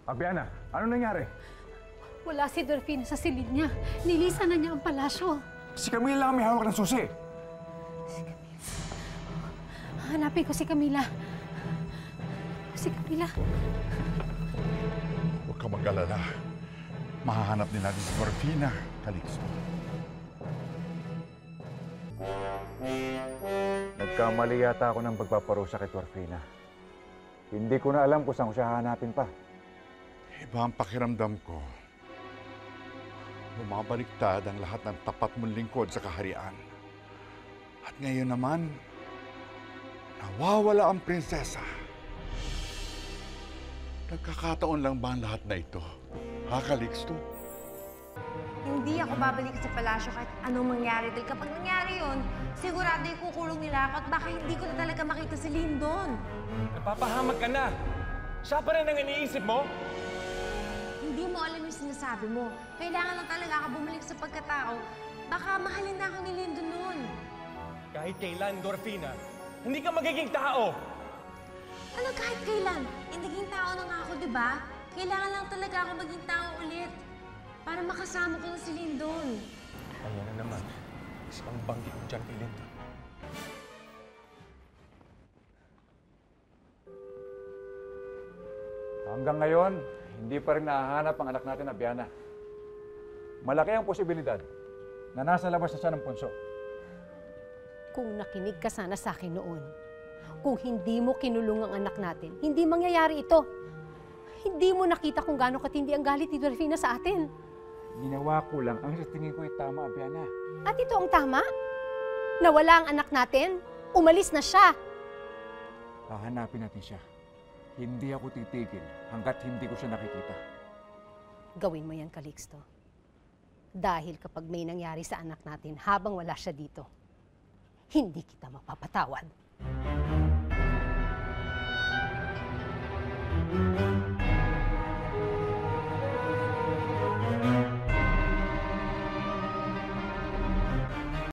Abiana, ano nangyari? Wala si Dorfina sa silid niya. Nilisan na niya ang palasyo. Si Camila lang ang may hawak ng susi. Si Camila. Hanapin ko si Camila. Si Camila. Huwag ka mag-alala. Mahahanap din natin si Dorfina, Calixto. Nagkamali yata ako ng pagpaparusa kay Dorfina. Hindi ko na alam kung saan ko siya hahanapin pa. Iba ang pakiramdam ko. Bumabaliktad ang lahat ng tapat mong lingkod sa kaharian. At ngayon naman, nawawala ang prinsesa. Nagkakataon lang ba ang lahat na ito? Ha, Calixto? Hindi ako babalik sa palasyo kahit anong mangyari. Dahil kapag nangyari yun, sigurado ikukulong nila ako at baka hindi ko na talaga makita si Lyndon. Napapahamak ka na. Siya pa rin ang iniisip mo? Hindi mo alam yung sinasabi mo. Kailangan lang talaga ako bumalik sa pagkatao. Baka mahalin na ako ni Lyndon noon. Kahit kailan, Dorfina, hindi ka magiging tao. Ano kahit kailan? Naging tao na nga ako, di ba? Kailangan lang talaga ako maging tao ulit. Para makasama ko na si Lyndon. Ayan na naman. Isang banggit mo dyan kay Lyndon. Hanggang ngayon, hindi pa rin nahahanap ang anak natin, Abiana. Malaki ang posibilidad na nasa labas na siya ng punso. Kung nakinig ka sana sa akin noon, kung hindi mo kinulong ang anak natin, hindi mangyayari ito. Hindi mo nakita kung gaano katindi ang galit ni Dorfina sa atin. Ginawa ko lang ang sa tingin ko ay tama, Abiana. At ito ang tama? Nawala ang anak natin? Umalis na siya. Hahanapin natin siya. Hindi ako titigil hanggat hindi ko siya nakikita. Gawin mo yan, Calixto. Dahil kapag may nangyari sa anak natin habang wala siya dito, hindi kita mapapatawad.